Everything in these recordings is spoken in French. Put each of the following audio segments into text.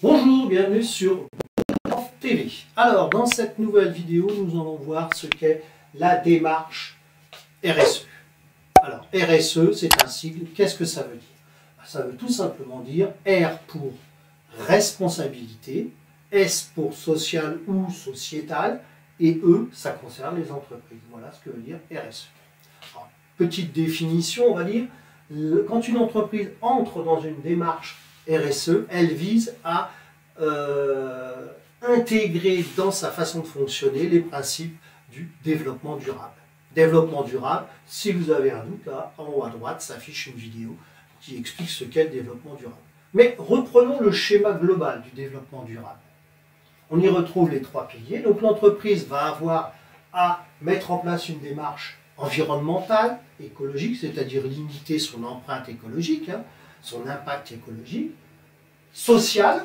Bonjour, bienvenue sur TV. Alors, dans cette nouvelle vidéo, nous allons voir ce qu'est la démarche RSE. Alors, RSE, c'est un sigle. Qu'est-ce que ça veut dire? Ça veut tout simplement dire R pour responsabilité, S pour social ou sociétal, et E, ça concerne les entreprises. Voilà ce que veut dire RSE. Alors, petite définition, on va dire, quand une entreprise entre dans une démarche RSE, elle vise à intégrer dans sa façon de fonctionner les principes du développement durable. Développement durable, si vous avez un doute, là, en haut à droite, s'affiche une vidéo qui explique ce qu'est le développement durable. Mais reprenons le schéma global du développement durable. On y retrouve les trois piliers. Donc l'entreprise va avoir à mettre en place une démarche environnementale, écologique, c'est-à-dire limiter son empreinte écologique, son impact écologique, sociale,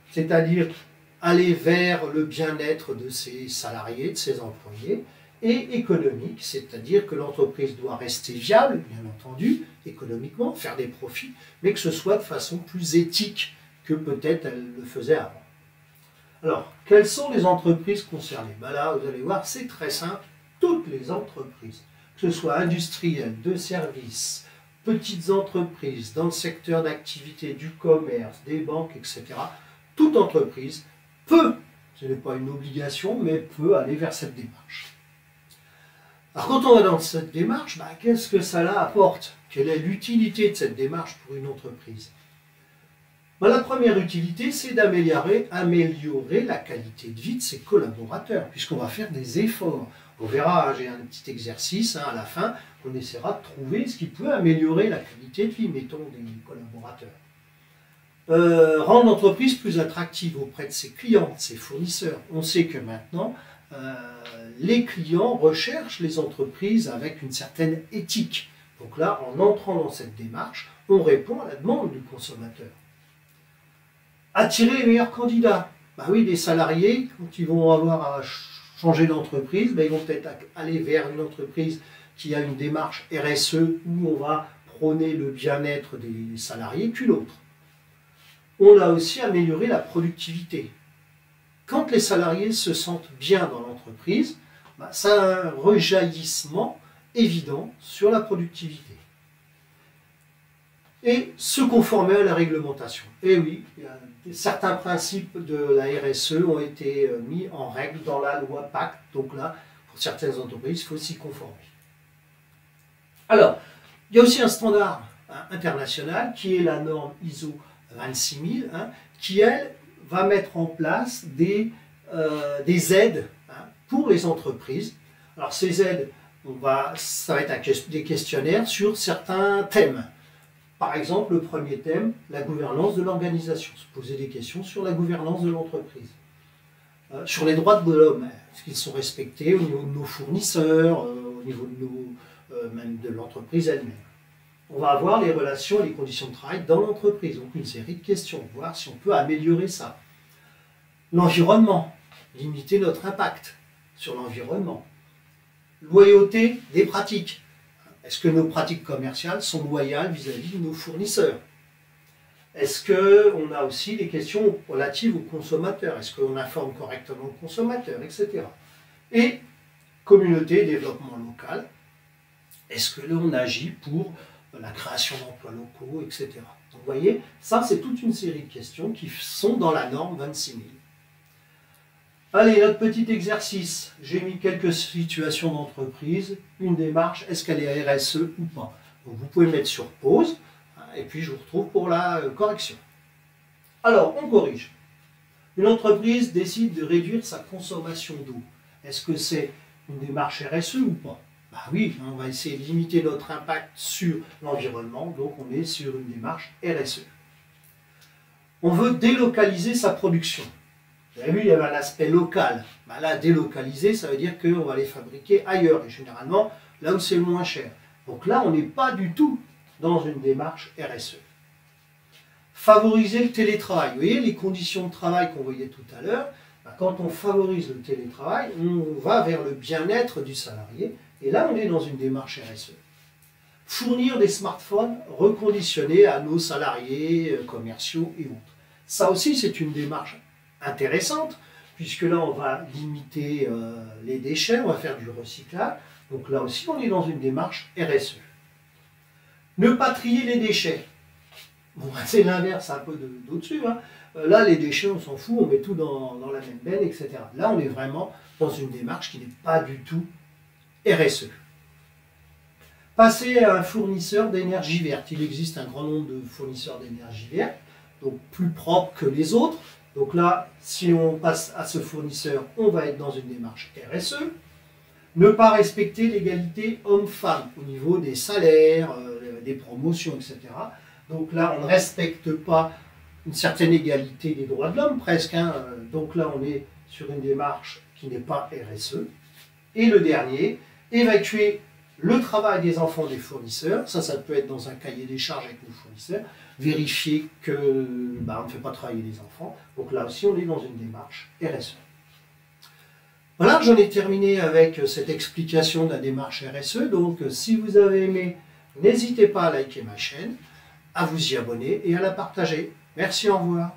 c'est-à-dire aller vers le bien-être de ses salariés, de ses employés, et économique, c'est-à-dire que l'entreprise doit rester viable, bien entendu, économiquement, faire des profits, mais que ce soit de façon plus éthique que peut-être elle le faisait avant. Alors, quelles sont les entreprises concernées? Ben là, vous allez voir, c'est très simple, toutes les entreprises, que ce soit industrielles, de services, petites entreprises, dans le secteur d'activité, du commerce, des banques, etc., toute entreprise peut, ce n'est pas une obligation, mais peut aller vers cette démarche. Alors quand on va dans cette démarche, qu'est-ce que ça apporte? Quelle est l'utilité de cette démarche pour une entreprise? La première utilité, c'est d'améliorer la qualité de vie de ses collaborateurs, puisqu'on va faire des efforts. On verra, j'ai un petit exercice à la fin, on essaiera de trouver ce qui peut améliorer la qualité de vie, mettons, des collaborateurs. Rendre l'entreprise plus attractive auprès de ses clients, de ses fournisseurs. On sait que maintenant, les clients recherchent les entreprises avec une certaine éthique. Donc là, en entrant dans cette démarche, on répond à la demande du consommateur. Attirer les meilleurs candidats. Oui, les salariés, quand ils vont avoir à changer d'entreprise, ils vont peut-être aller vers une entreprise qui a une démarche RSE où on va prôner le bien-être des salariés qu'une autre. On a aussi amélioré la productivité. Quand les salariés se sentent bien dans l'entreprise, ça a un rejaillissement évident sur la productivité. Et se conformer à la réglementation. Et oui, certains principes de la RSE ont été mis en règle dans la loi Pacte. Donc là, pour certaines entreprises, il faut s'y conformer. Alors, il y a aussi un standard international qui est la norme ISO 26000, qui, elle, va mettre en place des aides pour les entreprises. Alors ces aides, ça va être des questionnaires sur certains thèmes. Par exemple, le premier thème, la gouvernance de l'organisation. Se poser des questions sur la gouvernance de l'entreprise. Sur les droits de l'homme, est-ce qu'ils sont respectés au niveau de nos fournisseurs, au niveau même de l'entreprise elle-même. On va avoir les relations et les conditions de travail dans l'entreprise. Donc une série de questions, voir si on peut améliorer ça. L'environnement, limiter notre impact sur l'environnement. Loyauté des pratiques. Est-ce que nos pratiques commerciales sont loyales vis-à-vis de nos fournisseurs? Est-ce qu'on a aussi des questions relatives aux consommateurs? Est-ce qu'on informe correctement le consommateur, etc. Et communauté, développement local. Est-ce que l'on agit pour la création d'emplois locaux, etc. Donc vous voyez, ça c'est toute une série de questions qui sont dans la norme 26000. Allez, notre petit exercice. J'ai mis quelques situations d'entreprise, une démarche, est-ce qu'elle est RSE ou pas? Donc vous pouvez mettre sur pause, et puis je vous retrouve pour la correction. Alors, on corrige. Une entreprise décide de réduire sa consommation d'eau. Est-ce que c'est une démarche RSE ou pas? Oui, on va essayer de limiter notre impact sur l'environnement, donc on est sur une démarche RSE. On veut délocaliser sa production. Vous avez vu, il y avait un aspect local. Là, délocaliser, ça veut dire qu'on va les fabriquer ailleurs, et généralement là où c'est le moins cher. Donc là, on n'est pas du tout dans une démarche RSE. Favoriser le télétravail. Vous voyez les conditions de travail qu'on voyait tout à l'heure. Quand on favorise le télétravail, on va vers le bien-être du salarié. Et là, on est dans une démarche RSE. Fournir des smartphones reconditionnés à nos salariés commerciaux et autres. Ça aussi, c'est une démarche intéressante, puisque là, on va limiter les déchets, on va faire du recyclage. Donc là aussi, on est dans une démarche RSE. Ne pas trier les déchets. Bon, c'est l'inverse un peu d'au-dessus. Hein. Là, les déchets, on s'en fout, on met tout dans la même benne, etc. Là, on est vraiment dans une démarche qui n'est pas du tout RSE. Passer à un fournisseur d'énergie verte. Il existe un grand nombre de fournisseurs d'énergie verte, donc plus propres que les autres. Donc là, si on passe à ce fournisseur, on va être dans une démarche RSE. Ne pas respecter l'égalité homme-femme au niveau des salaires, des promotions, etc. Donc là, on ne respecte pas une certaine égalité des droits de l'homme, presque. Hein. Donc là, on est sur une démarche qui n'est pas RSE. Et le dernier, évacuer le travail des enfants des fournisseurs. Ça peut être dans un cahier des charges avec nos fournisseurs. Vérifier qu'on ne fait pas travailler les enfants. Donc là aussi, on est dans une démarche RSE. Voilà, j'en ai terminé avec cette explication de la démarche RSE. Donc, si vous avez aimé, n'hésitez pas à liker ma chaîne, à vous y abonner et à la partager. Merci, au revoir.